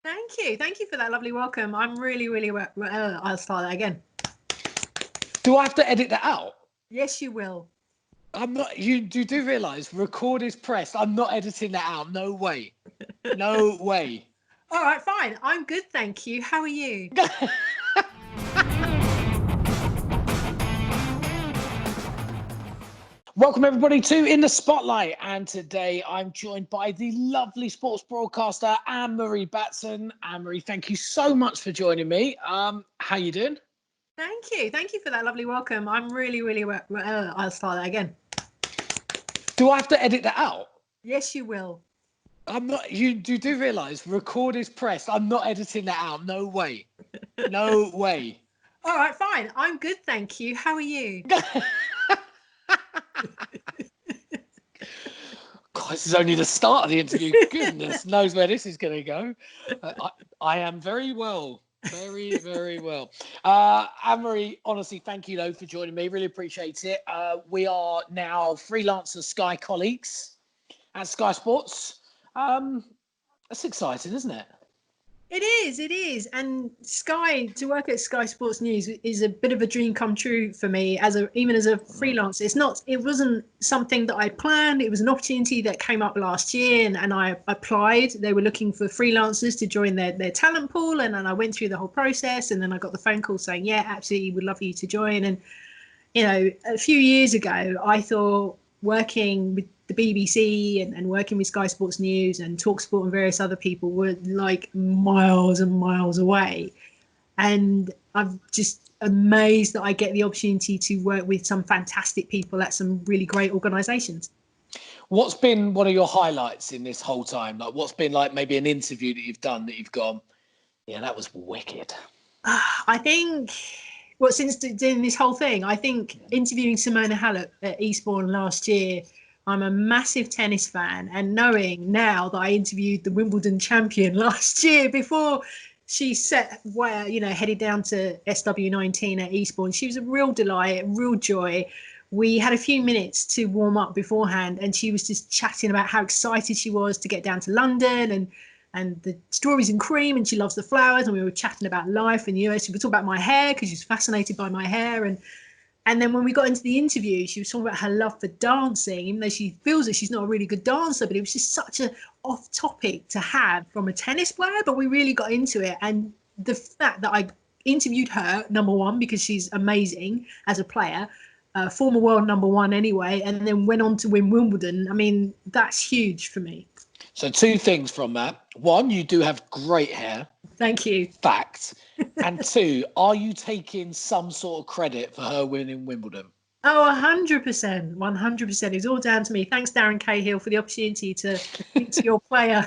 Thank you. Thank you for that lovely welcome. I'm really I'll start that again. Do I have to edit that out? Yes, you will. I'm not. You do realise record is pressed. I'm not editing that out. No way. No way. All right, fine. I'm good, thank you. How are you? Welcome everybody to In the Spotlight, and today I'm joined by the lovely sports broadcaster Anne-Marie Batson. Anne-Marie, thank you so much for joining me. How you doing? Thank you. Thank you for that lovely welcome. I'm really I'll start that again. Do I have to edit that out? Yes, you will. I'm not. You do realise record is pressed. I'm not editing that out. No way. No way. All right, fine. I'm good, thank you. How are you? God, this is only the start of the interview. Goodness knows where this is going to go. I am very well. Very well. Anne-Marie, honestly, thank you, though, for joining me. Really appreciate it. We are now freelancer Sky colleagues at Sky Sports. That's exciting, isn't it? It is. And to work at Sky Sports News is a bit of a dream come true for me even as a freelancer. It wasn't something that I planned. It was an opportunity that came up last year and I applied. They were looking for freelancers to join their talent pool. And then I went through the whole process and then I got the phone call saying, yeah, absolutely, would love you to join. And, a few years ago, I thought working with the BBC and working with Sky Sports News and Talksport and various other people were like miles and miles away. And I'm just amazed that I get the opportunity to work with some fantastic people at some really great organisations. What's been one of your highlights in this whole time? Like, what's been like maybe an interview that you've done that you've gone, yeah, that was wicked? I think, well, since doing this whole thing, I think interviewing Simona Halep at Eastbourne last year, I'm a massive tennis fan, and knowing now that I interviewed the Wimbledon champion last year before she headed down to SW19 at Eastbourne, she was a real delight, a real joy. We had a few minutes to warm up beforehand, and she was just chatting about how excited she was to get down to London and the strawberries and cream, and she loves the flowers. And we were chatting about life in the US. We were talking about my hair because she's fascinated by my hair. And then when we got into the interview, she was talking about her love for dancing, even though she feels that she's not a really good dancer. But it was just such a off topic to have from a tennis player. But we really got into it. And the fact that I interviewed her, number one, because she's amazing as a player, former world number one anyway, and then went on to win Wimbledon. I mean, that's huge for me. So two things from that. One, you do have great hair. Thank you. Fact. And two, are you taking some sort of credit for her winning Wimbledon? Oh, 100%. 100%. It's all down to me. Thanks, Darren Cahill, for the opportunity to speak to your player.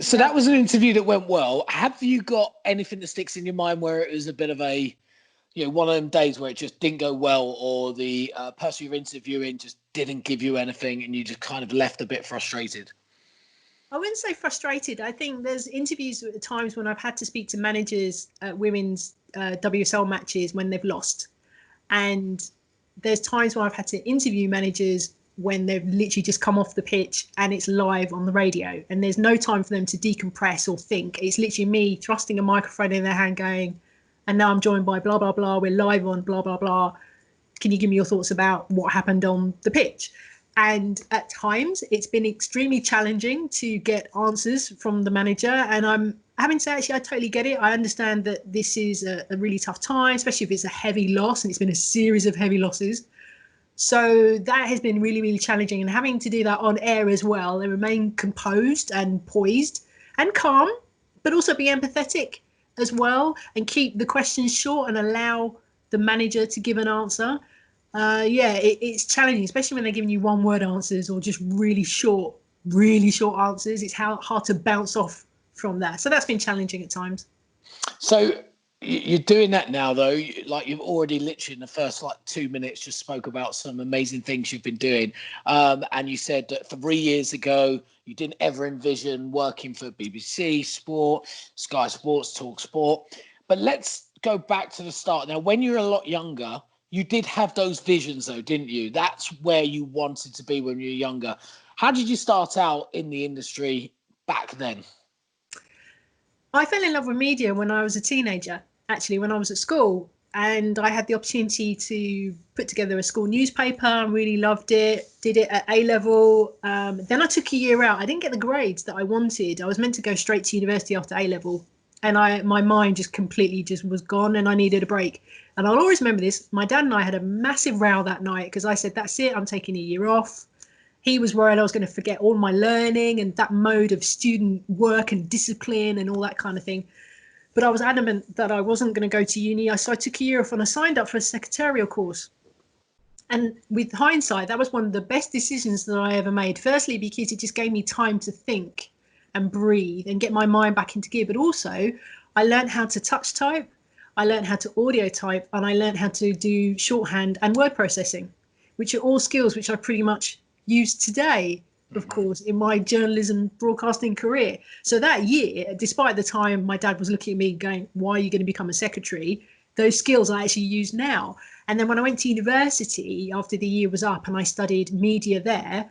So that was an interview that went well. Have you got anything that sticks in your mind where it was a bit of a, one of them days where it just didn't go well, or the person you're interviewing just didn't give you anything and you just kind of left a bit frustrated? I wouldn't say frustrated. I think there's interviews at times when I've had to speak to managers at women's WSL matches when they've lost. And there's times when I've had to interview managers when they've literally just come off the pitch and it's live on the radio. And there's no time for them to decompress or think. It's literally me thrusting a microphone in their hand going, and now I'm joined by blah, blah, blah. We're live on blah, blah, blah. Can you give me your thoughts about what happened on the pitch? And at times it's been extremely challenging to get answers from the manager. And I'm having to say, actually, I totally get it. I understand that this is a really tough time, especially if it's a heavy loss, and it's been a series of heavy losses. So that has been really challenging, and having to do that on air as well, and remain composed and poised and calm, but also be empathetic as well, and keep the questions short and allow the manager to give an answer. It's challenging, especially when they're giving you one word answers or just really short answers. It's hard to bounce off from that. So that's been challenging at times. So you're doing that now, though. Like, you've already literally in the first 2 minutes just spoke about some amazing things you've been doing. And you said that 3 years ago, you didn't ever envision working for BBC Sport, Sky Sports, Talksport. But let's go back to the start. Now, when you were a lot younger, you did have those visions, though, didn't you? That's where you wanted to be when you were younger. How did you start out in the industry back then? I fell in love with media when I was a teenager, actually, when I was at school. And I had the opportunity to put together a school newspaper. I really loved it, did it at A level. Then I took a year out. I didn't get the grades that I wanted. I was meant to go straight to university after A level. And my mind just completely just was gone and I needed a break. And I'll always remember this. My dad and I had a massive row that night because I said, that's it, I'm taking a year off. He was worried I was going to forget all my learning and that mode of student work and discipline and all that kind of thing. But I was adamant that I wasn't going to go to uni. So I took a year off and I signed up for a secretarial course. And with hindsight, that was one of the best decisions that I ever made. Firstly, because it just gave me time to think and breathe and get my mind back into gear. But also, I learned how to touch type, I learned how to audio type, and I learned how to do shorthand and word processing, which are all skills which I pretty much use today, of course, in my journalism broadcasting career. So that year, despite the time my dad was looking at me going, why are you going to become a secretary? Those skills I actually use now. And then when I went to university, after the year was up and I studied media there,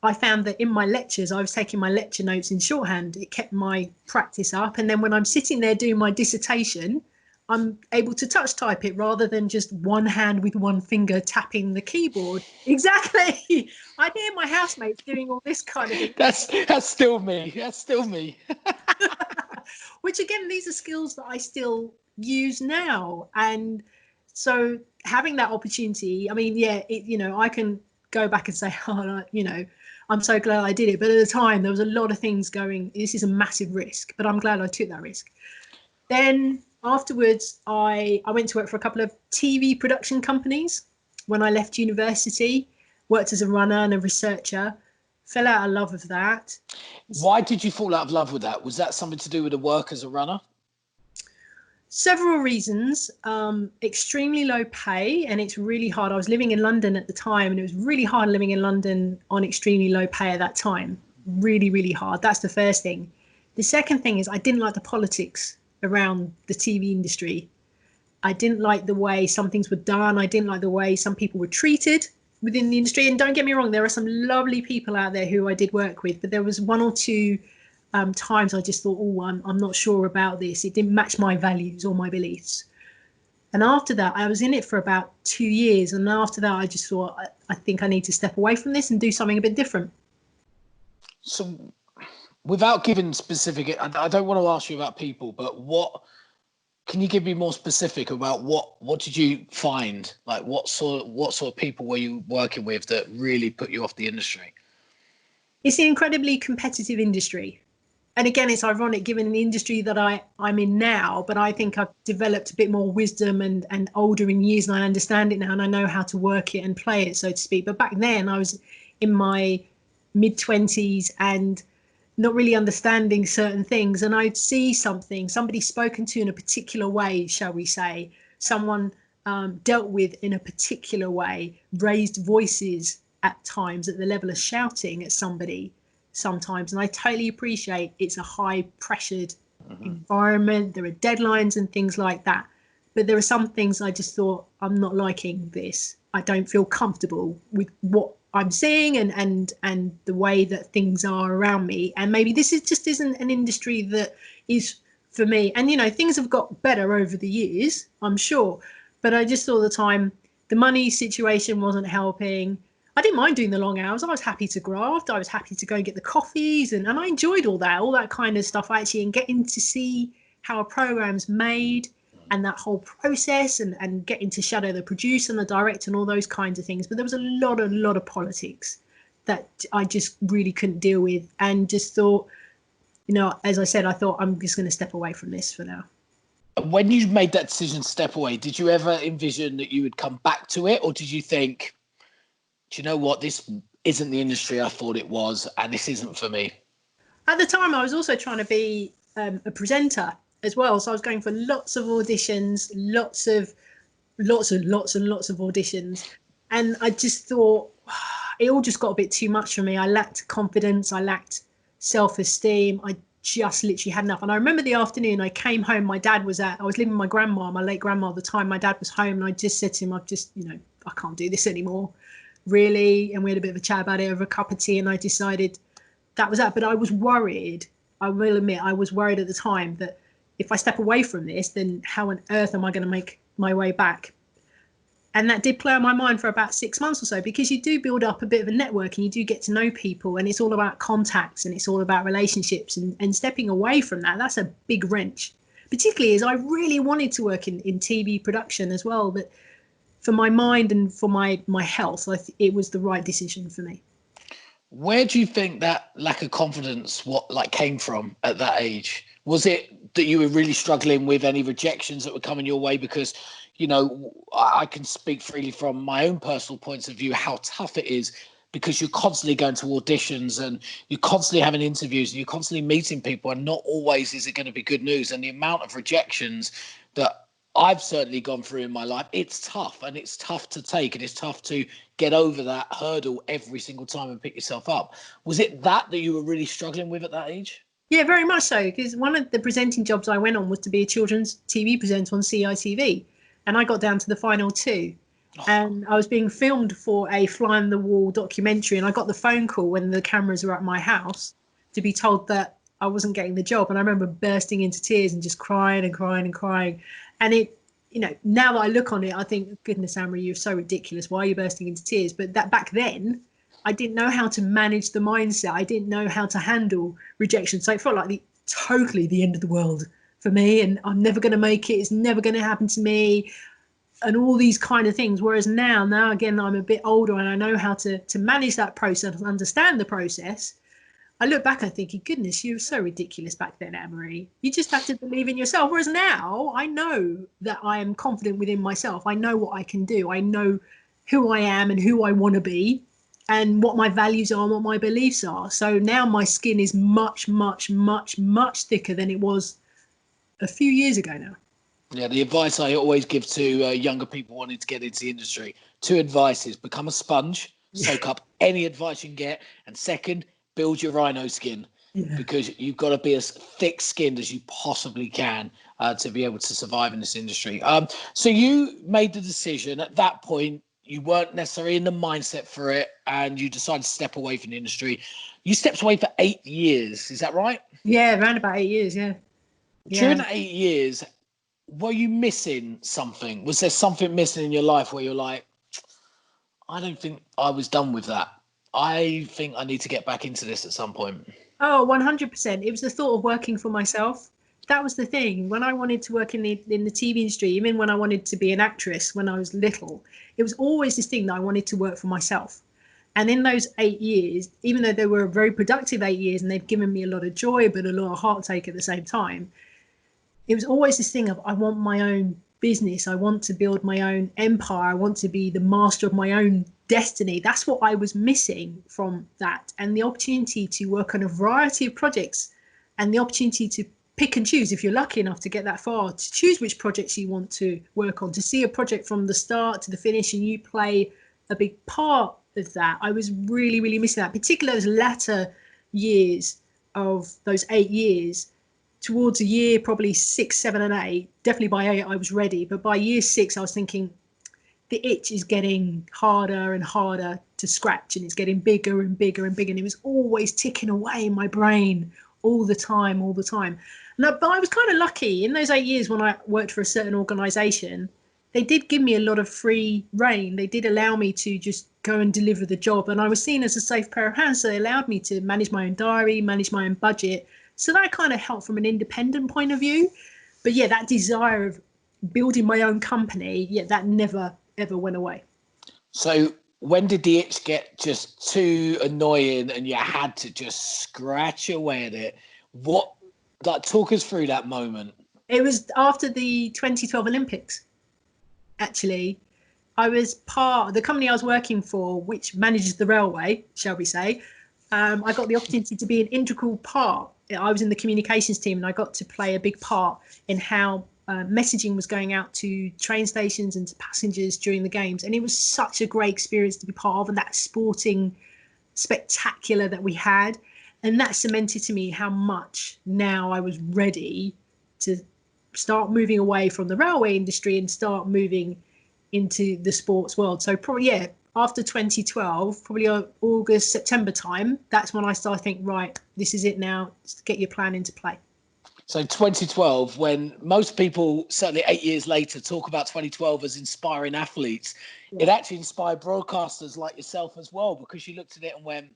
I found that in my lectures, I was taking my lecture notes in shorthand. It kept my practice up. And then when I'm sitting there doing my dissertation, I'm able to touch type it rather than just one hand with one finger tapping the keyboard. Exactly. I hear my housemates doing all this kind of thing. That's still me. That's still me. Which again, these are skills that I still use now. And so having that opportunity, I mean, yeah, I can go back and say, I'm so glad I did it. But at the time, there was a lot of things going, this is a massive risk, but I'm glad I took that risk. Then afterwards, I went to work for a couple of TV production companies. When I left university, worked as a runner and a researcher, fell out of love with that. Why did you fall out of love with that? Was that something to do with the work as a runner? Several reasons. Extremely low pay, and it's really hard. I was living in London at the time, and it was really hard living in London on extremely low pay at that time. Really, really hard. That's the first thing. The second thing is I didn't like the politics around the TV industry. I didn't like the way some things were done. I didn't like the way some people were treated within the industry. And don't get me wrong, there are some lovely people out there who I did work with, but there was one or two times I just thought, I'm not sure about this. It didn't match my values or my beliefs. And after that, I was in it for about 2 years. And after that, I just thought, I think I need to step away from this and do something a bit different. So without giving specific, I don't want to ask you about people, but can you give me more specific about what did you find? Like what sort of people were you working with that really put you off the industry? It's an incredibly competitive industry. And again, it's ironic given the industry that I'm in now, but I think I've developed a bit more wisdom and older in years, and I understand it now and I know how to work it and play it, so to speak. But back then I was in my mid-20s and not really understanding certain things, and I'd see somebody spoken to in a particular way, shall we say, someone dealt with in a particular way, raised voices at times at the level of shouting at somebody sometimes. And I totally appreciate it's a high pressured environment, there are deadlines and things like that, but there are some things I just thought, I'm not liking this. I don't feel comfortable with what I'm seeing and the way that things are around me, and maybe this isn't an industry that is for me. And things have got better over the years, I'm sure, but I just thought at the time the money situation wasn't helping. I didn't mind doing the long hours. I was happy to graft. I was happy to go and get the coffees, and I enjoyed all that kind of stuff actually, and getting to see how a program's made and that whole process, and getting to shadow the producer and the director and all those kinds of things. But there was a lot of politics that I just really couldn't deal with, and just thought, as I said, I thought I'm just going to step away from this for now. When you made that decision to step away, did you ever envision that you would come back to it, or did you think, do you know what, this isn't the industry I thought it was, and this isn't for me? At the time, I was also trying to be a presenter as well. So I was going for lots of auditions, lots of auditions. And I just thought it all just got a bit too much for me. I lacked confidence. I lacked self-esteem. I just literally had enough. And I remember the afternoon I came home, I was living with my grandma, my late grandma at the time. My dad was home, and I just said to him, I can't do this anymore, really. And we had a bit of a chat about it over a cup of tea, and I decided that was that. But I was worried I will admit I was worried at the time that if I step away from this, then how on earth am I going to make my way back? And that did play on my mind for about 6 months or so, because you do build up a bit of a network and you do get to know people, and it's all about contacts and it's all about relationships, and stepping away from that, that's a big wrench, particularly as I really wanted to work in TV production as well. But for my mind and for my health, it was the right decision for me. Where do you think that lack of confidence came from at that age? Was it that you were really struggling with any rejections that were coming your way? Because, you know, I can speak freely from my own personal points of view how tough it is, because you're constantly going to auditions and you're constantly having interviews and you're constantly meeting people, and not always is it going to be good news. And the amount of rejections that I've certainly gone through in my life, it's tough, and it's tough to take, and it's tough to get over that hurdle every single time and pick yourself up. Was it that you were really struggling with at that age? Yeah, very much so, because one of the presenting jobs I went on was to be a children's TV presenter on CITV, and I got down to the final two. And I was being filmed for a fly on the wall documentary, and I got the phone call when the cameras were at my house to be told that I wasn't getting the job. And I remember bursting into tears and just crying and crying and crying. And it, you know, now that I look on it, I think, goodness, Anne-Marie, you're so ridiculous. Why are you bursting into tears? But that back then, I didn't know how to manage the mindset. I didn't know how to handle rejection. So it felt like totally the end of the world for me. And I'm never going to make it. It's never going to happen to me. And all these kind of things. Whereas now again, I'm a bit older and I know how to manage that process and understand the process. I look back and thinking, goodness, you were so ridiculous back then, Anne-Marie. You just had to believe in yourself. Whereas now I know that I am confident within myself. I know what I can do. I know who I am and who I want to be, and what my values are and what my beliefs are. So now my skin is much, much, much, much thicker than it was a few years ago now. Yeah, the advice I always give to younger people wanting to get into the industry, 2 advices: become a sponge, soak up any advice you can get, and second, build your rhino skin, because you've got to be as thick-skinned as you possibly can to be able to survive in this industry. So you made the decision at that point. You weren't necessarily in the mindset for it, and you decided to step away from the industry. You stepped away for 8 years. Is that right? Yeah, around about 8 years, yeah. During the 8 years, were you missing something? Was there something missing in your life where you're like, I don't think I was done with that. I think I need to get back into this at some point. Oh, 100%. It was the thought of working for myself. That was the thing. When I wanted to work in the TV industry, even when I wanted to be an actress when I was little, it was always this thing that I wanted to work for myself. And in those 8 years, even though they were very productive 8 years and they've given me a lot of joy, but a lot of heartache at the same time, it was always this thing of, I want my own business. I want to build my own empire. I want to be the master of my own destiny. That's what I was missing from that. And the opportunity to work on a variety of projects, and the opportunity to pick and choose, if you're lucky enough to get that far, to choose which projects you want to work on, to see a project from the start to the finish, and you play a big part of that. I was really, really missing that, particularly those latter years of those 8 years. Towards a year, probably 6, 7, and 8, definitely by 8, I was ready. But by year 6, I was thinking the itch is getting harder and harder to scratch, and it's getting bigger and bigger and bigger. And it was always ticking away in my brain all the time. But I was kind of lucky in those 8 years when I worked for a certain organisation. They did give me a lot of free rein. They did allow me to just go and deliver the job. And I was seen as a safe pair of hands. So they allowed me to manage my own diary, manage my own budget. So that kind of helped from an independent point of view. But yeah, that desire of building my own company, that never, ever went away. So when did the itch get just too annoying and you had to just scratch away at it? Talk us through that moment. It was after the 2012 Olympics, actually. I was part of the company I was working for, which manages the railway, shall we say. I got the opportunity to be an integral part. I was in the communications team, and I got to play a big part in how messaging was going out to train stations and to passengers during the games. And it was such a great experience to be part of, and that sporting spectacular that we had. And that cemented to me how much now I was ready to start moving away from the railway industry and start moving into the sports world. So probably, after 2012, probably August, September time, that's when I started thinking, right, this is it now. Get your plan into play. So 2012, when most people, certainly 8 years later, talk about 2012 as inspiring athletes, it actually inspired broadcasters like yourself as well, because you looked at it and went,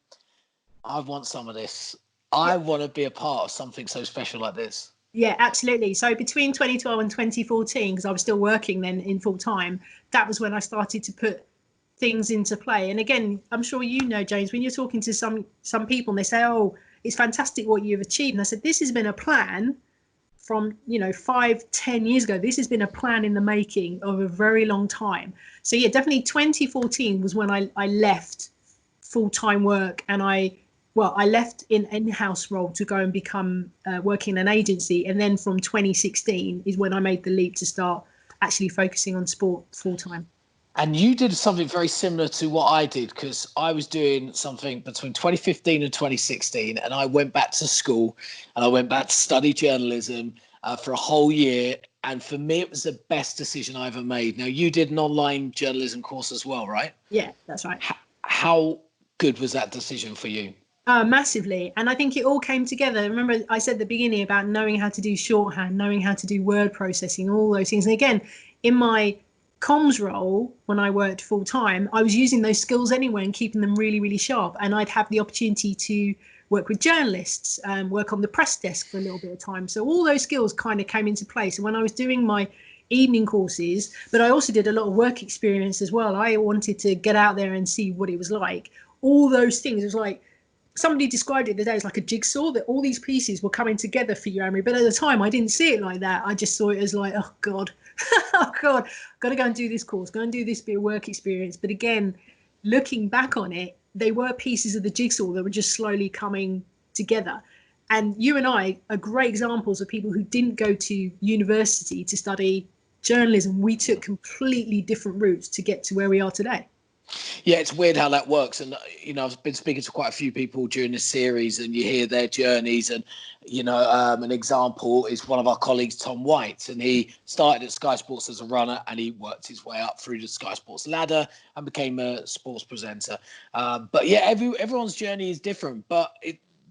I want some of this. I want to be a part of something so special like this. Yeah, absolutely. So between 2012 and 2014, because I was still working then in full time, that was when I started to put things into play. And again, I'm sure you know, James, when you're talking to some people and they say, oh, it's fantastic what you've achieved. And I said, this has been a plan from, 5-10 years ago. This has been a plan in the making of a very long time. So yeah, definitely 2014 was when I left full-time work, and I left in-house role to go and become working in an agency. And then from 2016 is when I made the leap to start actually focusing on sport full-time. And you did something very similar to what I did, because I was doing something between 2015 and 2016, and I went back to school and I went back to study journalism for a whole year. And for me, it was the best decision I ever made. Now, you did an online journalism course as well, right? Yeah, that's right. How good was that decision for you? Massively. And I think it all came together. Remember, I said at the beginning about knowing how to do shorthand, knowing how to do word processing, all those things. And again, in my comms role, when I worked full time, I was using those skills anyway and keeping them really, really sharp. And I'd have the opportunity to work with journalists, work on the press desk for a little bit of time. So all those skills kind of came into place. And when I was doing my evening courses, but I also did a lot of work experience as well. I wanted to get out there and see what it was like. All those things, it was like, somebody described it the other day as like a jigsaw, that all these pieces were coming together for you, Anne-Marie. But at the time, I didn't see it like that. I just saw it as like, oh God, oh God, got to go and do this course, go and do this bit of work experience. But again, looking back on it, they were pieces of the jigsaw that were just slowly coming together. And you and I are great examples of people who didn't go to university to study journalism. We took completely different routes to get to where we are today. Yeah, it's weird how that works. And, I've been speaking to quite a few people during this series, and you hear their journeys. And, an example is one of our colleagues, Tom White, and he started at Sky Sports as a runner, and he worked his way up through the Sky Sports ladder and became a sports presenter. But yeah, everyone's journey is different. But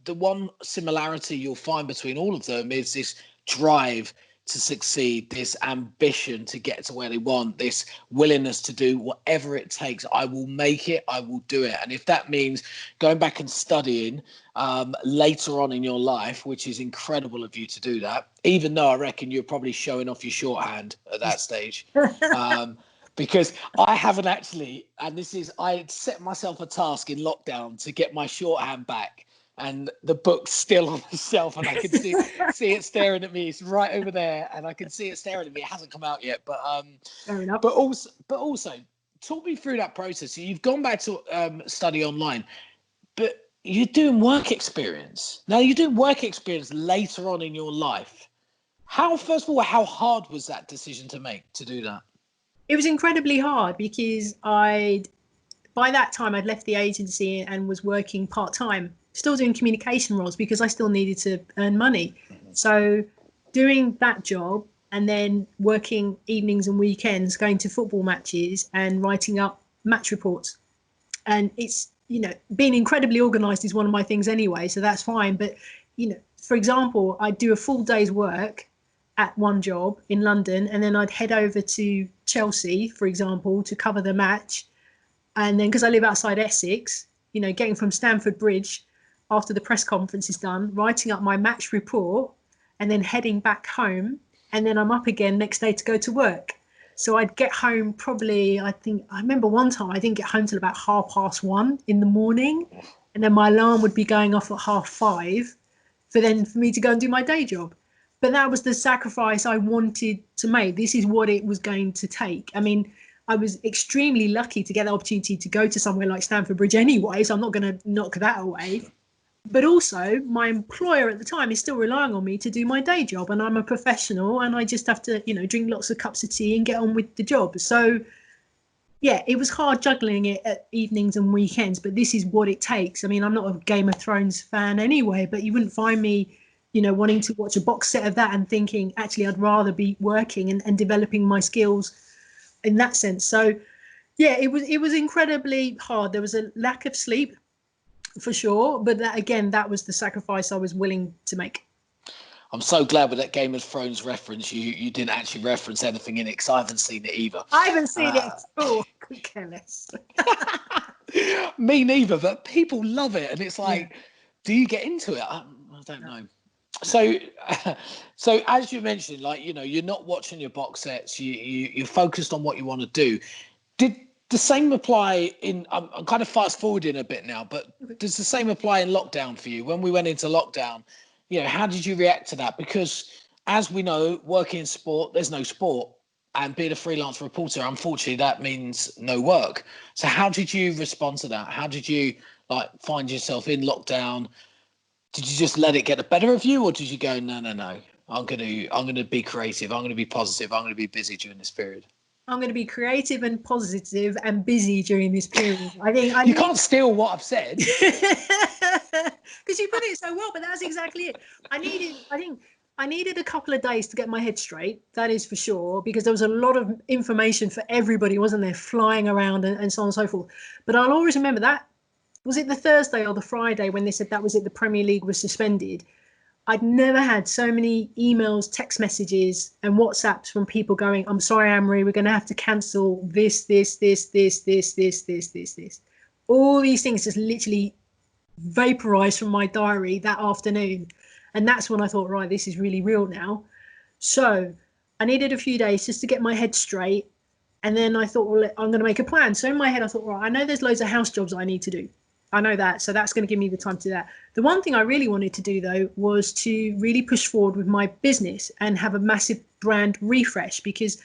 the one similarity you'll find between all of them is this drive to succeed, this ambition to get to where they want, this willingness to do whatever it takes. I will make it, I will do it. And if that means going back and studying later on in your life, which is incredible of you to do that, even though I reckon you're probably showing off your shorthand at that stage. Because I haven't actually, and I set myself a task in lockdown to get my shorthand back. And the book's still on the shelf, and I can see it staring at me. It's right over there, and I can see it staring at me. It hasn't come out yet, but Fair enough. But also, talk me through that process. So you've gone back to study online, but you're doing work experience. Now you're doing work experience later on in your life. First of all, how hard was that decision to make to do that? It was incredibly hard because by that time I'd left the agency and was working part-time, still doing communication roles because I still needed to earn money. So doing that job and then working evenings and weekends, going to football matches and writing up match reports. And it's, being incredibly organized is one of my things anyway, so that's fine. But, for example, I'd do a full day's work at one job in London, and then I'd head over to Chelsea, for example, to cover the match. And then because I live outside Essex, getting from Stamford Bridge after the press conference is done, writing up my match report, and then heading back home. And then I'm up again next day to go to work. So I'd get home probably, I remember one time I didn't get home till about 1:30 in the morning. And then my alarm would be going off at 5:30 for me to go and do my day job. But that was the sacrifice I wanted to make. This is what it was going to take. I mean, I was extremely lucky to get the opportunity to go to somewhere like Stamford Bridge anyway, so I'm not going to knock that away. But also, my employer at the time is still relying on me to do my day job, and I'm a professional, and I just have to, drink lots of cups of tea and get on with the job. So, yeah, it was hard juggling it at evenings and weekends, but this is what it takes. I mean, I'm not a Game of Thrones fan anyway, but you wouldn't find me, wanting to watch a box set of that and thinking, actually, I'd rather be working and developing my skills in that sense. So Yeah, it was incredibly hard. There was a lack of sleep for sure, but that was the sacrifice I was willing to make. I'm so glad with that Game of Thrones reference, you didn't actually reference anything in it, because I haven't seen it either. I haven't seen it at all. Could care less. Me neither, but people love it, and it's like, Yeah. do you get into it? I don't know. So, so as you mentioned, like, you know, you're not watching your box sets. You're focused on what you want to do. Did the same apply in? I'm kind of fast forwarding a bit now, but does the same apply in lockdown for you? When we went into lockdown, you know, how did you react to that? Because as we know, working in sport, there's no sport, and being a freelance reporter, unfortunately, that means no work. So, how did you respond to that? How did you like find yourself in lockdown? Did you just let it get the better of you, or did you go, no, I'm gonna be creative, I'm gonna be positive, I'm gonna be busy during this period? I'm going to be creative and positive and busy during this period. I think I You need can't steal what I've said. because you put it so well, but that's exactly it. I needed a couple of days to get my head straight. That is for sure, because there was a lot of information for everybody, wasn't there, flying around and so on and so forth. But I'll always remember that. Was it the Thursday or the Friday when they said that was it? The Premier League was suspended. I'd never had so many emails, text messages, and WhatsApps from people going, "I'm sorry, Anne-Marie, we're going to have to cancel this. All these things just literally vaporized from my diary that afternoon. And that's when I thought, right, this is really real now. So I needed a few days just to get my head straight. And then I thought, well, I'm going to make a plan. So in my head, I thought, right, I know there's loads of house jobs I need to do. I know that. So that's going to give me the time to do that. The one thing I really wanted to do, though, was to really push forward with my business and have a massive brand refresh. Because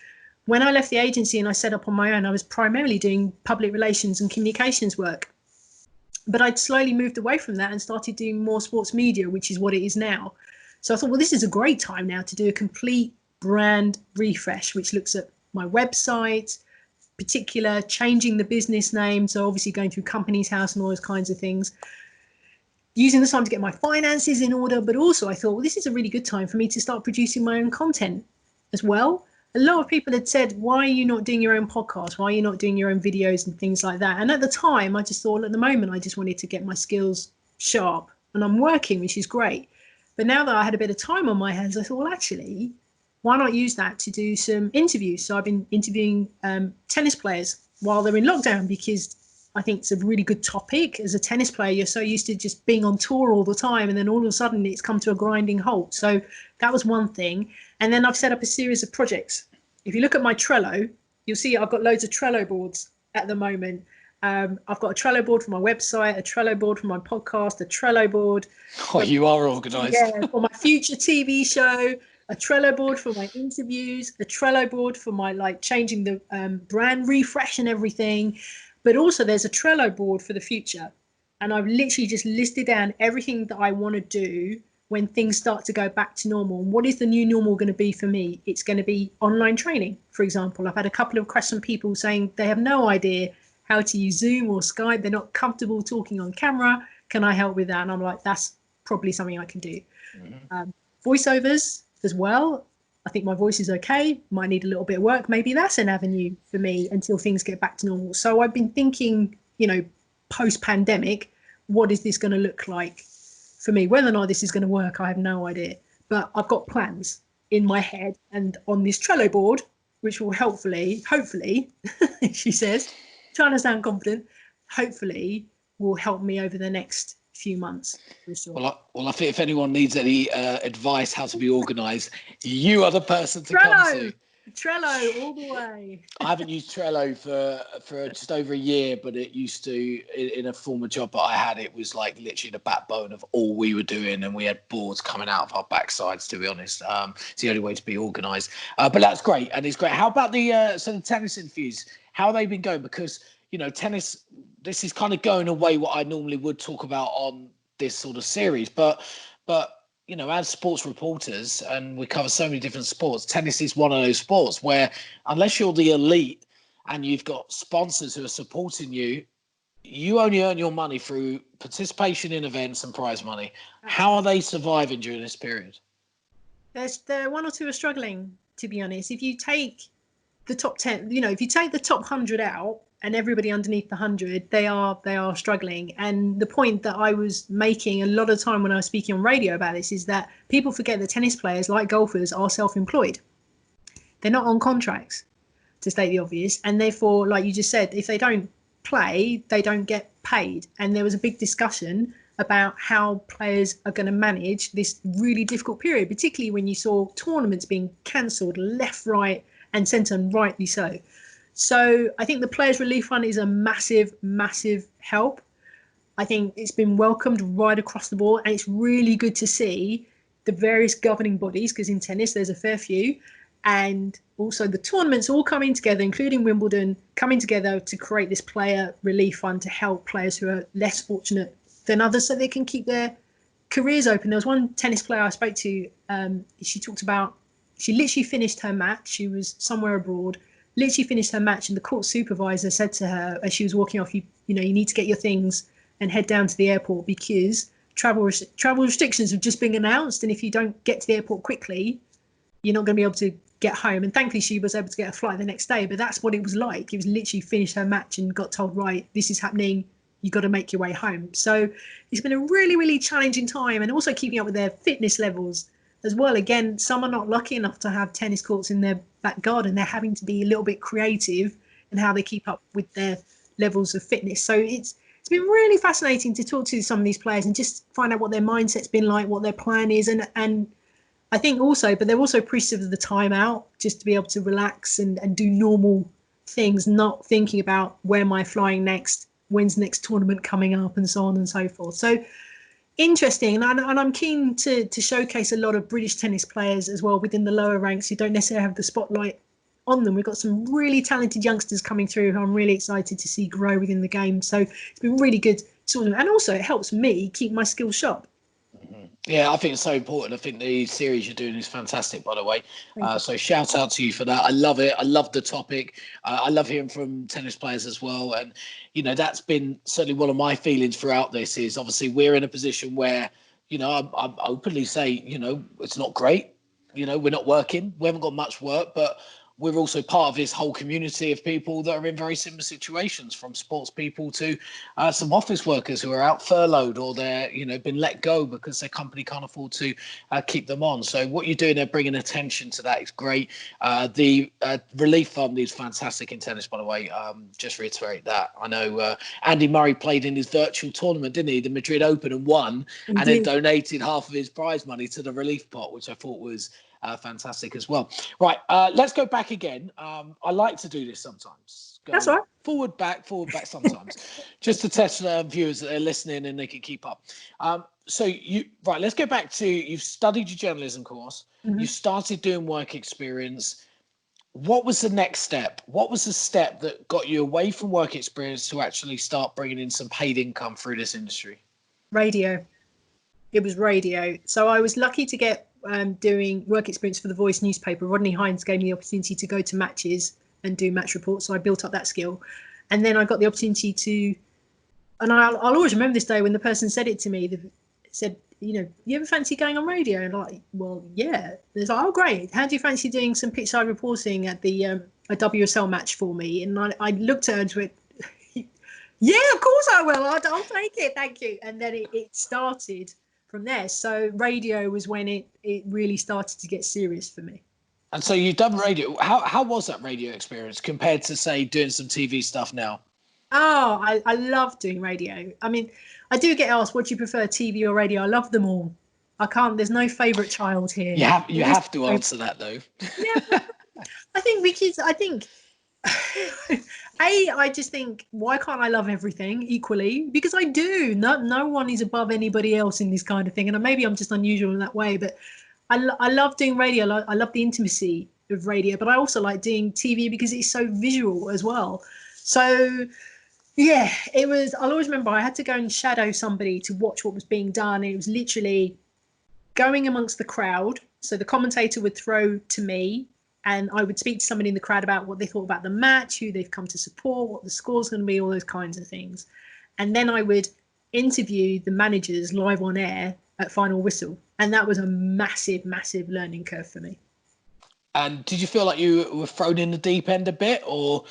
when I left the agency and I set up on my own, I was primarily doing public relations and communications work. But I'd slowly moved away from that and started doing more sports media, which is what it is now. So I thought, well, this is a great time now to do a complete brand refresh, which looks at my website, particular, changing the business name, so obviously going through Companies House and all those kinds of things, using the time to get my finances in order. But also I thought, well, this is a really good time for me to start producing my own content as well. A lot of people had said, why are you not doing your own podcast? Why are you not doing your own videos and things like that? And at the time, I just thought, at the moment, I just wanted to get my skills sharp, and I'm working, which is great. But now that I had a bit of time on my hands, I thought, well, actually, why not use that to do some interviews? So I've been interviewing tennis players while they're in lockdown, because I think it's a really good topic. As a tennis player, you're so used to just being on tour all the time, and then all of a sudden it's come to a grinding halt. So that was one thing. And then I've set up a series of projects. If you look at my Trello, you'll see I've got loads of Trello boards at the moment. I've got a Trello board for my website, a Trello board for my podcast, a Trello board. Oh, you are organised. Yeah, for my future TV show, a Trello board for my interviews, a Trello board for my changing the brand refresh and everything. But also there's a Trello board for the future. And I've literally just listed down everything that I want to do when things start to go back to normal. And what is the new normal going to be for me? It's going to be online training, for example. I've had a couple of requests from people saying they have no idea how to use Zoom or Skype. They're not comfortable talking on camera. Can I help with that? And I'm like, that's probably something I can do. Voiceovers as well. I think my voice is okay. Might need a little bit of work. Maybe that's an avenue for me until things get back to normal. So I've been thinking, post-pandemic, what is this going to look like for me? Whether or not this is going to work, I have no idea. But I've got plans in my head and on this Trello board, which will hopefully, she says, trying to sound confident, hopefully will help me over the next few months. For sure. Well, I think if anyone needs any advice how to be organised, you are the person to Trello! come to. Trello all the way. I haven't used Trello for just over a year, but it used to, in a former job that I had, it was like literally the backbone of all we were doing, and we had boards coming out of our backsides, to be honest. It's the only way to be organised. But that's great, and it's great. How about the tennis interviews? How have they been going? Because, tennis, this is kind of going away what I normally would talk about on this sort of series, but as sports reporters, and we cover so many different sports, tennis is one of those sports where unless you're the elite and you've got sponsors who are supporting you, you only earn your money through participation in events and prize money. How are they surviving during this period? There one or two are struggling, to be honest. If you take the top 10, if you take the top 100 out and everybody underneath the 100, they are struggling. And the point that I was making a lot of time when I was speaking on radio about this is that people forget that tennis players, like golfers, are self-employed. They're not on contracts, to state the obvious, and therefore, like you just said, if they don't play, they don't get paid. And there was a big discussion about how players are going to manage this really difficult period, particularly when you saw tournaments being cancelled left, right and centre, and rightly so. So I think the Players Relief Fund is a massive, massive help. I think it's been welcomed right across the board, and it's really good to see the various governing bodies, because in tennis there's a fair few, and also the tournaments all coming together, including Wimbledon, coming together to create this Player Relief Fund to help players who are less fortunate than others so they can keep their careers open. There was one tennis player I spoke to, she talked about, she literally finished her match. She was somewhere abroad, literally finished her match, and the court supervisor said to her as she was walking off, you need to get your things and head down to the airport, because travel restrictions have just been announced, and if you don't get to the airport quickly, you're not going to be able to get home. And thankfully she was able to get a flight the next day, but that's what it was like. It was literally finished her match and got told, right, this is happening, you got to make your way home. So it's been a really, really challenging time, and also keeping up with their fitness levels as well. Again, some are not lucky enough to have tennis courts in their back garden. They're having to be a little bit creative in how they keep up with their levels of fitness. So it's been really fascinating to talk to some of these players and just find out what their mindset's been like, what their plan is. And I think also, but they're also appreciative of the time out, just to be able to relax and do normal things, not thinking about where am I flying next, when's the next tournament coming up, and so on and so forth. So interesting, and I'm keen to showcase a lot of British tennis players as well within the lower ranks who don't necessarily have the spotlight on them. We've got some really talented youngsters coming through who I'm really excited to see grow within the game. So it's been really good to them, and also it helps me keep my skills sharp. Yeah, I think it's so important. I think the series you're doing is fantastic, by the way. So shout out to you for that. I love it. I love the topic. I love hearing from tennis players as well. And, that's been certainly one of my feelings throughout this is obviously we're in a position where, I openly say, it's not great. We're not working. We haven't got much work, but we're also part of this whole community of people that are in very similar situations, from sports people to some office workers who are out furloughed, or they're, been let go because their company can't afford to keep them on. So what you're doing there, bringing attention to that, is great. The relief fund is fantastic in tennis, by the way. Just reiterate that. I know Andy Murray played in his virtual tournament, didn't he? The Madrid Open, and won, and then donated half of his prize money to the relief pot, which I thought was fantastic as well. Right, let's go back again. I like to do this sometimes. That's all right. Forward, back sometimes, just to test viewers that are listening and they can keep up. Let's go back to, you've studied your journalism course, you started doing work experience. What was the next step? What was the step that got you away from work experience to actually start bringing in some paid income through this industry? Radio. It was radio. So I was lucky to get doing work experience for the Voice newspaper. Rodney Hines gave me the opportunity to go to matches and do match reports, so I built up that skill. And then I got the opportunity to, and I'll always remember this day when the person said it to me. They said, you ever fancy going on radio? And I'm like, well, yeah. They're like, oh, great. How do you fancy doing some pitchside reporting at the a WSL match for me? And I looked at her and went, yeah, of course I will. I'll take it. Thank you. And then it started from there. So radio was when it really started to get serious for me. And so you've done radio. How was that radio experience compared to, say, doing some TV stuff now? Oh, I love doing radio. I mean, I do get asked, what do you prefer, TV or radio? I love them all. I can't, there's no favourite child here. You have to answer that, though. Yeah, I think because I just think, why can't I love everything equally? Because I do. No one is above anybody else in this kind of thing. And maybe I'm just unusual in that way, but I love doing radio. I love the intimacy of radio, but I also like doing TV because it's so visual as well. So yeah, I'll always remember I had to go and shadow somebody to watch what was being done. It was literally going amongst the crowd. So the commentator would throw to me, and I would speak to somebody in the crowd about what they thought about the match, who they've come to support, what the score's going to be, all those kinds of things. And then I would interview the managers live on air at final whistle. And that was a massive, massive learning curve for me. And did you feel like you were thrown in the deep end a bit, or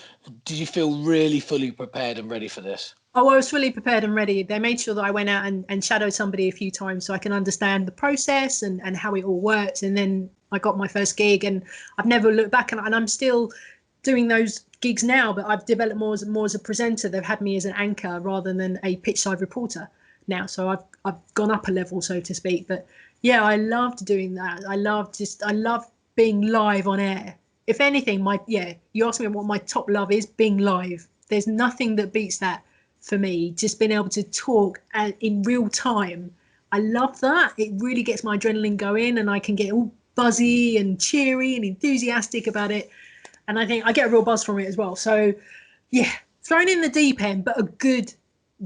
did you feel really fully prepared and ready for this? Oh, I was fully prepared and ready. They made sure that I went out and shadowed somebody a few times so I can understand the process and how it all works. And then I got my first gig, and I've never looked back. And I'm still doing those gigs now, but I've developed more as a presenter. They've had me as an anchor rather than a pitch side reporter now. So I've gone up a level, so to speak. But yeah, I loved doing that. I love being live on air. If anything, you asked me what my top love is, being live. There's nothing that beats that for me, just being able to talk in real time. I love that. It really gets my adrenaline going, and I can get all buzzy and cheery and enthusiastic about it. And I think I get a real buzz from it as well. So yeah, thrown in the deep end, but a good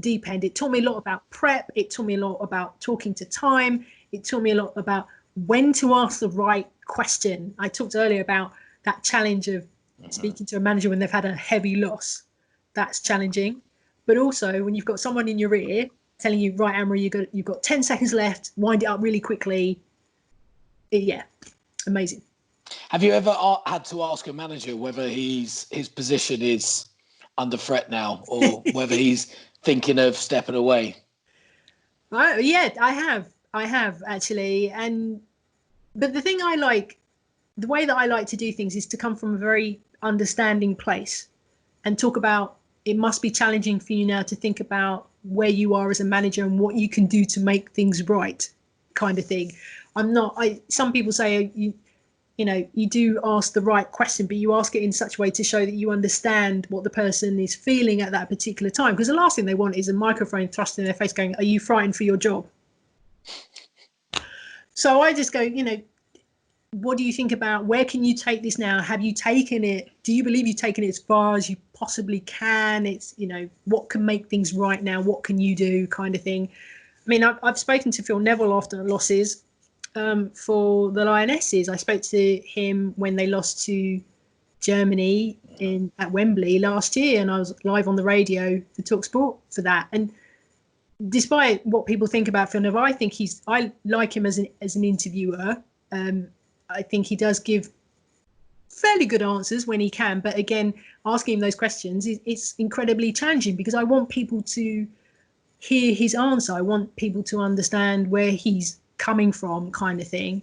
deep end. It taught me a lot about prep. It taught me a lot about talking to time. It taught me a lot about when to ask the right question. I talked earlier about that challenge of speaking to a manager when they've had a heavy loss. That's challenging. But also when you've got someone in your ear telling you, right, Anne-Marie, you've got 10 seconds left, wind it up really quickly. Yeah, amazing. Have you ever had to ask a manager whether his position is under threat now, or whether he's thinking of stepping away? Yeah, I have actually. But the way that I like to do things is to come from a very understanding place and talk about, it must be challenging for you now to think about where you are as a manager and what you can do to make things right, kind of thing. Some people say you do ask the right question, but you ask it in such a way to show that you understand what the person is feeling at that particular time. Because the last thing they want is a microphone thrust in their face going, are you frightened for your job? So I just go, what do you think about, where can you take this now? Have you taken it? Do you believe you've taken it as far as you possibly can? It's, what can make things right now? What can you do, kind of thing? I mean, I've spoken to Phil Neville after losses for the Lionesses. I spoke to him when they lost to Germany at Wembley last year, and I was live on the radio for Talksport for that. And despite what people think about Phil Neville, I like him as an interviewer. I think he does give fairly good answers when he can, but again, asking him those questions it's incredibly challenging, because I want people to hear his answer. I want people to understand where he's coming from, kind of thing.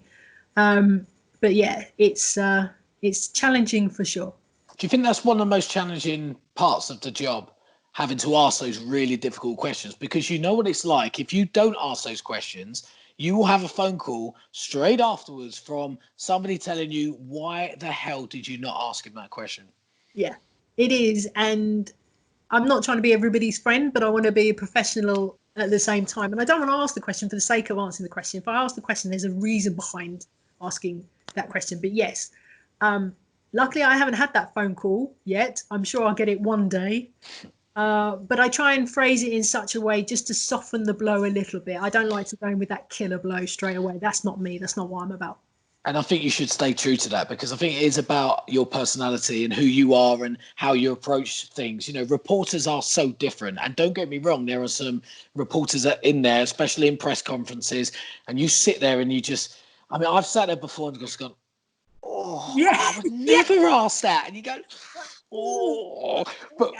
But yeah, it's challenging for sure. Do you think that's one of the most challenging parts of the job, having to ask those really difficult questions? Because you know what it's like. If you don't ask those questions, you will have a phone call straight afterwards from somebody telling you, why the hell did you not ask him that question? Yeah, it is. And I'm not trying to be everybody's friend, but I want to be a professional at the same time. And I don't want to ask the question for the sake of answering the question. If I ask the question, there's a reason behind asking that question. But yes, luckily I haven't had that phone call yet. I'm sure I'll get it one day. But I try and phrase it in such a way just to soften the blow a little bit. I don't like to go in with that killer blow straight away. That's not me. That's not what I'm about. And I think you should stay true to that, because I think it is about your personality and who you are and how you approach things. Reporters are so different. And don't get me wrong, there are some reporters in there, especially in press conferences, and you sit there and I've sat there before and just gone, oh, yeah, I would never ask that. And you go, oh, but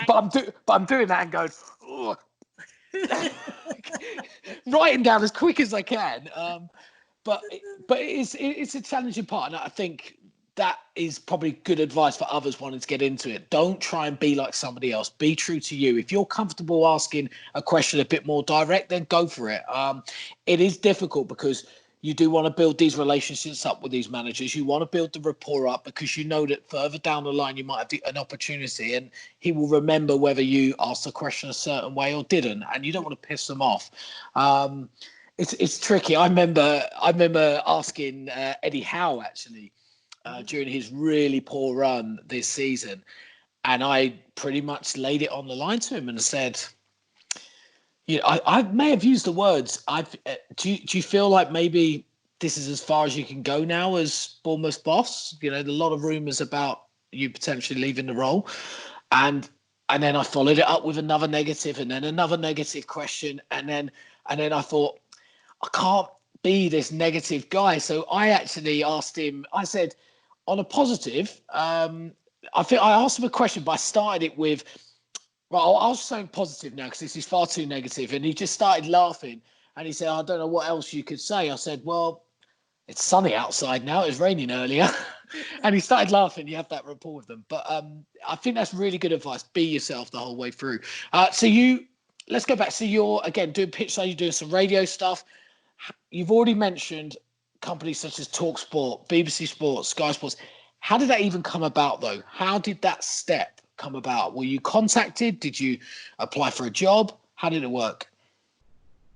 I'm doing that and going, oh. Writing down as quick as I can. But it's a challenging part, and I think that is probably good advice for others wanting to get into it. Don't try and be like somebody else. Be true to you. If you're comfortable asking a question a bit more direct, then go for it. It is difficult because you do want to build these relationships up with these managers. You want to build the rapport up, because you know that further down the line you might have an opportunity, and he will remember whether you asked the question a certain way or didn't, and you don't want to piss them off. It's tricky. I remember asking Eddie Howe actually during his really poor run this season, and I pretty much laid it on the line to him and said, I may have used the words. Do you feel like maybe this is as far as you can go now as Bournemouth boss? There's a lot of rumours about you potentially leaving the role, and then I followed it up with another negative, and then another negative question, and then I thought, I can't be this negative guy. So I actually asked him, I said, on a positive, I think I asked him a question, but I started it with, well, I'll say something positive now because this is far too negative. And he just started laughing and he said, I don't know what else you could say. I said, well, it's sunny outside now. It was raining earlier. And he started laughing. You have that rapport with them. But I think that's really good advice. Be yourself the whole way through. Let's go back. So you're, again, doing pitch side, you're doing some radio stuff. You've already mentioned companies such as Talksport, BBC Sports, Sky Sports. How did that even come about, though? How did that step come about? Were you contacted? Did you apply for a job? How did it work?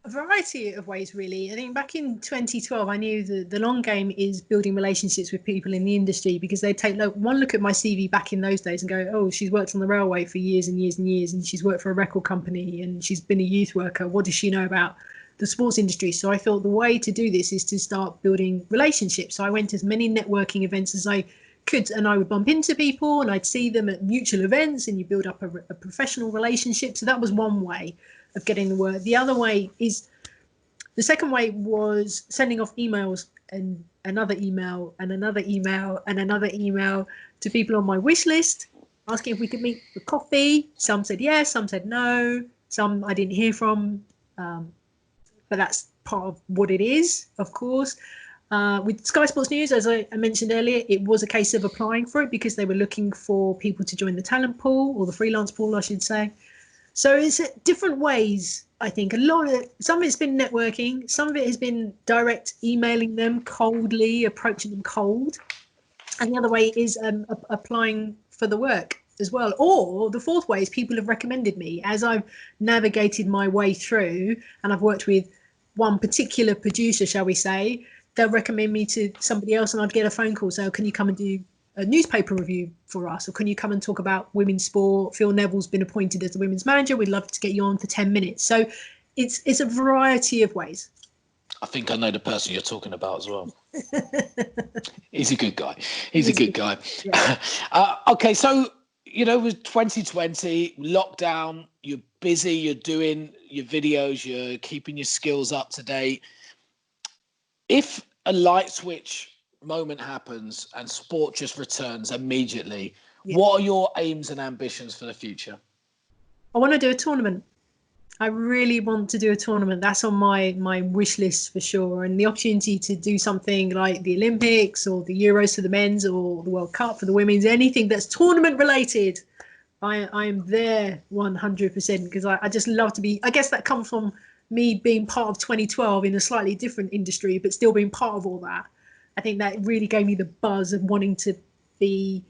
A variety of ways, really. I think back in 2012, I knew the long game is building relationships with people in the industry, because they take one look at my CV back in those days and go, oh, she's worked on the railway for years and years and years, and she's worked for a record company, and she's been a youth worker. What does she know about the sports industry? So I thought the way to do this is to start building relationships. So I went to as many networking events as I could, and I would bump into people and I'd see them at mutual events, and you build up a professional relationship. So that was one way of getting the word. The second way was sending off emails, and another email and another email and another email to people on my wish list, asking if we could meet for coffee. Some said yes, some said no, some I didn't hear from, but that's part of what it is, of course. With Sky Sports News, as I mentioned earlier, it was a case of applying for it because they were looking for people to join the talent pool, or the freelance pool, I should say. So it's different ways, I think. Some of it's been networking, some of it has been direct emailing them coldly, approaching them cold. And the other way is applying for the work as well. Or the fourth way is people have recommended me as I've navigated my way through, and I've worked with one particular producer, shall we say. They'll recommend me to somebody else, and I'd get a phone call. So can you come and do a newspaper review for us? Or can you come and talk about women's sport? Phil Neville's been appointed as the women's manager. We'd love to get you on for 10 minutes. So it's a variety of ways. I think I know the person you're talking about as well. He's a good guy. He's a good guy. Yeah. Okay, so, it was 2020, lockdown, you're busy, you're doing your videos, you're keeping your skills up to date. If a light switch moment happens and sport just returns immediately, what are your aims and ambitions for the future? I want to do a tournament. I really want to do a tournament. That's on my wish list for sure. And the opportunity to do something like the Olympics or the Euros for the men's, or the World Cup for the women's, anything that's tournament related, I am there 100%, because I just love to be. I guess that comes from me being part of 2012 in a slightly different industry, but still being part of all that. I think that really gave me the buzz of wanting to be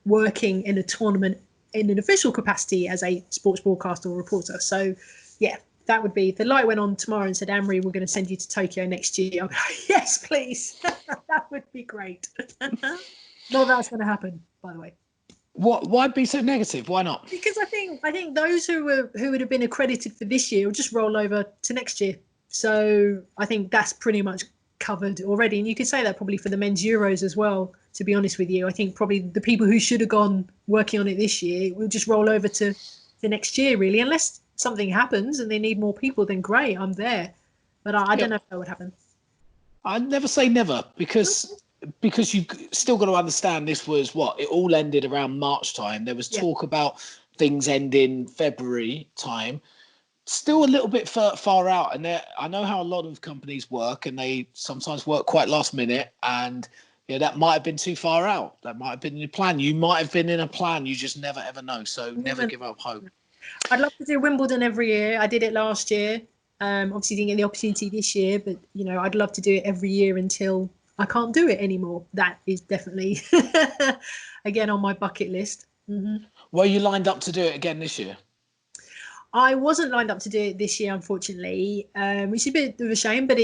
working in a tournament in an official capacity as a sports broadcaster or reporter. So, yeah, that would be. If the light went on tomorrow and said, Anne-Marie, we're going to send you to Tokyo next year, I'd be like, yes, please. That would be great. Not that's going to happen, by the way. Why be so negative? Why not? Because I think those who would have been accredited for this year will just roll over to next year. So I think that's pretty much covered already. And you could say that probably for the men's Euros as well, to be honest with you. I think probably the people who should have gone working on it this year will just roll over to next year, really, unless something happens and they need more people. Then great, I'm there. But I don't know if that would happen. I'd never say never, because you've still got to understand this was it all ended around March time. There was talk about things ending February time. Still a little bit far out, and I know how a lot of companies work, and they sometimes work quite last minute, and that might have been too far out. That might have been in your plan. You might have been in a plan. You just never ever know. So never give up hope. I'd love to do Wimbledon every year. I did it last year. Obviously didn't get the opportunity this year, but I'd love to do it every year until I can't do it anymore. That is definitely again on my bucket list. Mm-hmm. Were you lined up to do it again this year? I wasn't lined up to do it this year, unfortunately, which is a bit of a shame, but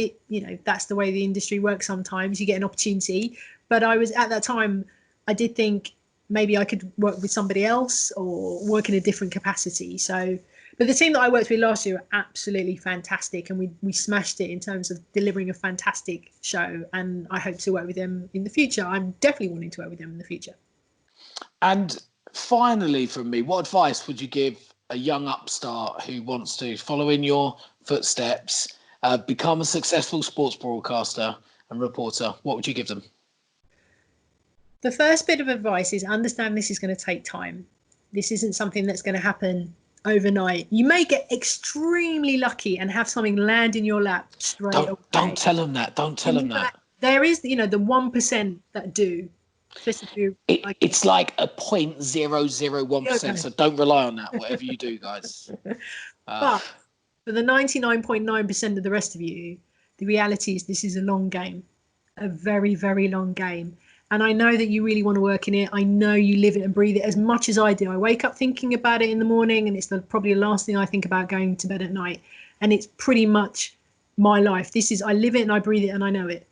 that's the way the industry works. Sometimes you get an opportunity, but I was at that time, I did think maybe I could work with somebody else or work in a different capacity. So, but the team that I worked with last year were absolutely fantastic, and we smashed it in terms of delivering a fantastic show, and I hope to work with them in the future. I'm definitely wanting to work with them in the future. And finally, from me, what advice would you give a young upstart who wants to follow in your footsteps, become a successful sports broadcaster and reporter? What would you give them? The first bit of advice is understand this is going to take time. This isn't something that's going to happen overnight. You may get extremely lucky and have something land in your lap straight away. Don't tell them that. Don't tell them that. There is, you know, the 1% that do. It's like a 0.001%. So don't rely on that, whatever you do, guys. But for the 99.9% of the rest of you, the reality is this is a long game, a very, very long game. And I know that you really want to work in it. I know you live it and breathe it as much as I do. I wake up thinking about it in the morning, and it's probably the last thing I think about going to bed at night. And it's pretty much my life. I live it and I breathe it and I know it.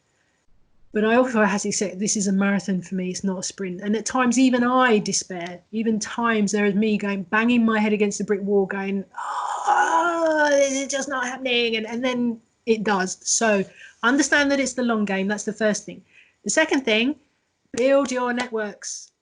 But I also have to accept this is a marathon for me. It's not a sprint. And at times, even I despair. Even times there is me banging my head against the brick wall going, oh, this is just not happening. And then it does. So understand that it's the long game. That's the first thing. The second thing, build your networks,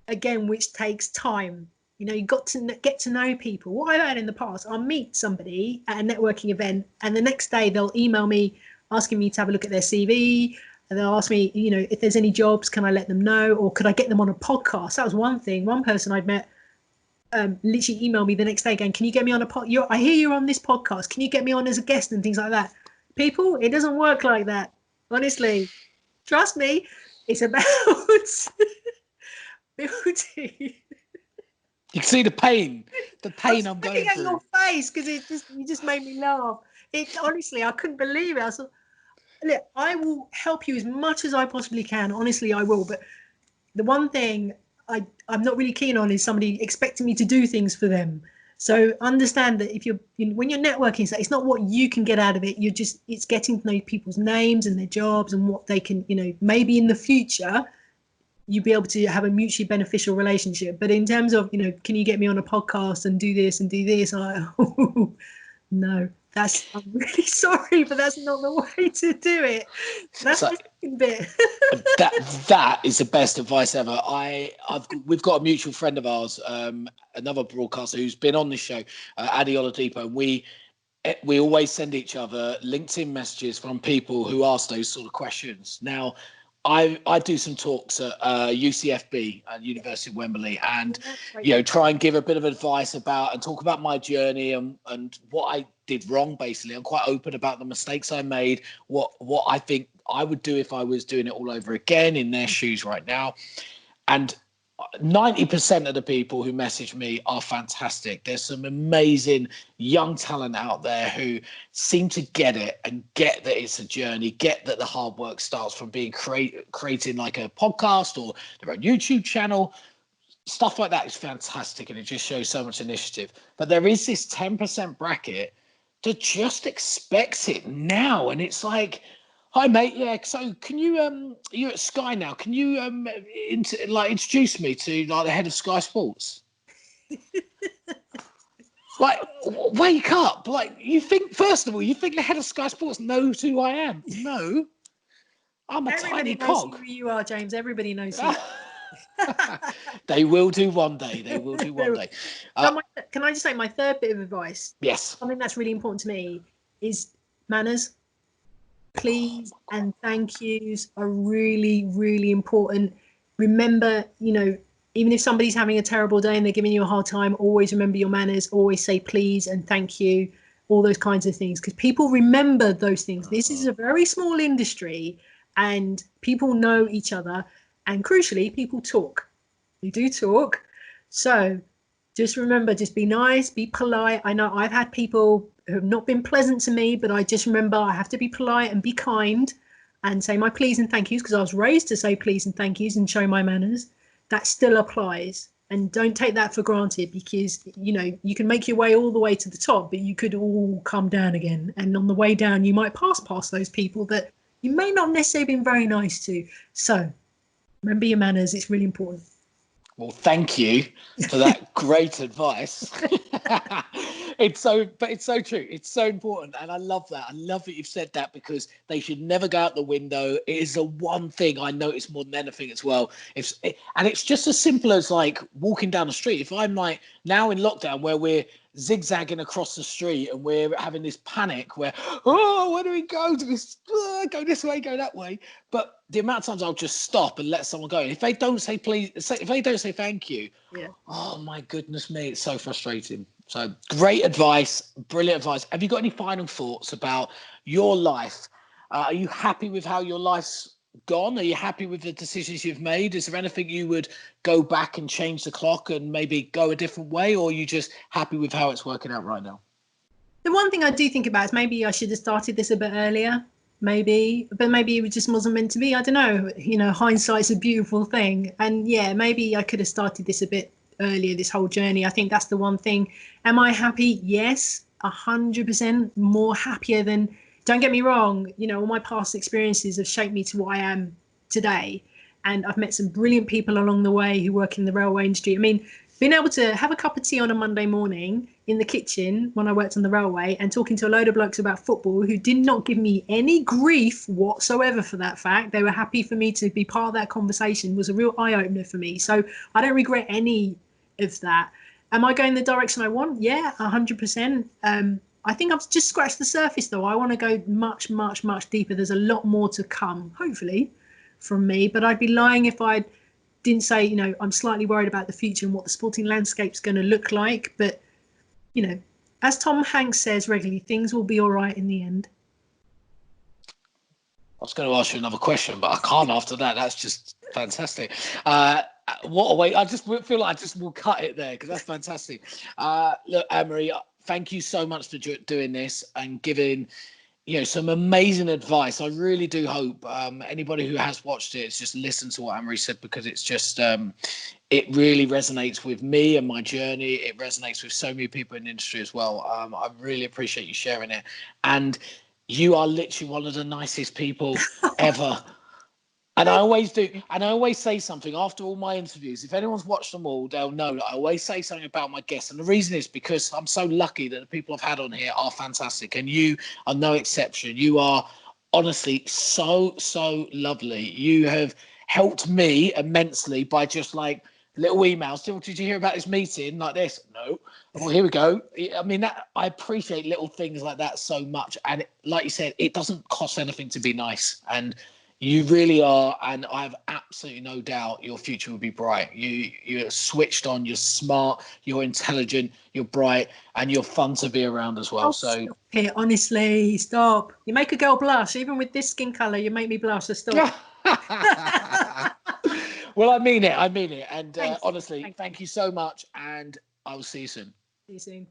again, which takes time. You know, you've got to get to know people. What I've had in the past, I'll meet somebody at a networking event, and the next day they'll email me asking me to have a look at their CV. And they'll ask me, you know, if there's any jobs, can I let them know? Or could I get them on a podcast? That was one thing. One person I'd met literally emailed me the next day going, can you get me on a podcast? I hear you're on this podcast. Can you get me on as a guest and things like that? People, it doesn't work like that. Honestly, trust me, it's about building. You can see the pain I'm going at through. Your face, because you just made me laugh. Honestly, I couldn't believe it. I thought, look, I will help you as much as I possibly can. Honestly, I will. But the one thing I'm not really keen on is somebody expecting me to do things for them. So understand that when you're networking, it's not what you can get out of it. It's getting to know people's names and their jobs and what they can, you know, maybe in the future you'll be able to have a mutually beneficial relationship. But in terms of, you know, can you get me on a podcast and do this and do this? No. I'm really sorry, but that's not the way to do it. That's the second bit. that is the best advice ever. We've got a mutual friend of ours, another broadcaster who's been on the show, Adi Oladipo, and we always send each other LinkedIn messages from people who ask those sort of questions. Now, I do some talks at UCFB at University of Wembley, and you know, try and give a bit of advice about and talk about my journey and what I did wrong. Basically, I'm quite open about the mistakes I made, what I think I would do if I was doing it all over again in their shoes right now. And 90% of the people who message me are fantastic. There's some amazing young talent out there who seem to get it and get that it's a journey, get that the hard work starts from being creating like a podcast or their own YouTube channel. Stuff like that is fantastic, and it just shows so much initiative. But there is this 10% bracket that just expects it now, and it's like, hi mate, yeah. So can you you're at Sky now? Can you introduce me to like the head of Sky Sports? Like, wake up! Like, you think the head of Sky Sports knows who I am? No, I'm a tiny cog. Everybody knows who you are, James. Everybody knows who you are. They will do one day. Can I just say my third bit of advice? Yes. Something that's really important to me is manners. Please and thank yous are really, really important. Remember, you know, even if somebody's having a terrible day and they're giving you a hard time, always remember your manners. Always say please and thank you, all those kinds of things, because people remember those things. This is a very small industry and people know each other. And crucially, people talk. We do talk. So just remember, just be nice, be polite. I know I've had people who have not been pleasant to me, but I just remember I have to be polite and be kind and say my please and thank yous, because I was raised to say please and thank yous and show my manners. That still applies. And don't take that for granted, because, you know, you can make your way all the way to the top, but you could all come down again. And on the way down, you might pass those people that you may not necessarily have been very nice to. So remember your manners. It's really important. Well, thank you for that great advice. It's so true. It's so important. And I love that. I love that you've said that, because they should never go out the window. It is the one thing I notice more than anything as well. And it's just as simple as like walking down the street. If I'm like now in lockdown where we're zigzagging across the street and we're having this panic where, oh, where do we go? Do we go this way, go that way? But the amount of times I'll just stop and let someone go. If they don't say please, if they don't say thank you, oh my goodness me, it's so frustrating. So great advice, brilliant advice. Have you got any final thoughts about your life? Are you happy with how your life's gone? Are you happy with the decisions you've made? Is there anything you would go back and change the clock and maybe go a different way, or are you just happy with how it's working out right now? The one thing I do think about is maybe I should have started this a bit earlier, but maybe it just wasn't meant to be. I don't know. Hindsight's a beautiful thing. And yeah, maybe I could have started this a bit earlier, this whole journey. I think that's the one thing. Am I happy? Yes, 100% more happier than, don't get me wrong, all my past experiences have shaped me to what I am today. And I've met some brilliant people along the way who work in the railway industry. I mean, being able to have a cup of tea on a Monday morning in the kitchen when I worked on the railway and talking to a load of blokes about football who did not give me any grief whatsoever for that fact. They were happy for me to be part of that conversation, was a real eye-opener for me. So I don't regret any of that. Am I going the direction I want? Yeah, 100%. I think I've just scratched the surface, though. I want to go much, much, much deeper. There's a lot more to come, hopefully, from me. But I'd be lying if I didn't say, I'm slightly worried about the future and what the sporting landscape's going to look like. But, as Tom Hanks says regularly, things will be all right in the end. I was going to ask you another question, but I can't after that. That's just fantastic. What a way. I just feel like I just will cut it there because that's fantastic. Look, Anne-Marie, thank you so much for doing this and giving some amazing advice. I really do hope anybody who has watched it has just listened to what Anne-Marie said, because it's just it really resonates with me and my journey. It resonates with so many people in the industry as well. I really appreciate you sharing it, and you are literally one of the nicest people ever. And I always do. And I always say something after all my interviews. If anyone's watched them all, they'll know that I always say something about my guests. And the reason is because I'm so lucky that the people I've had on here are fantastic. And you are no exception. You are honestly so, so lovely. You have helped me immensely by just like little emails. Did you hear about this meeting like this? No. Well, here we go. I mean, I appreciate little things like that so much. And like you said, it doesn't cost anything to be nice. And you really are, and I have absolutely no doubt your future will be bright. You're switched on, you're smart, you're intelligent, you're bright, and you're fun to be around as well. So, stop it, honestly, stop. You make a girl blush. Even with this skin colour, you make me blush. So stop. Well, I mean it. And Thanks. honestly, thank you so much, and I will see you soon. See you soon.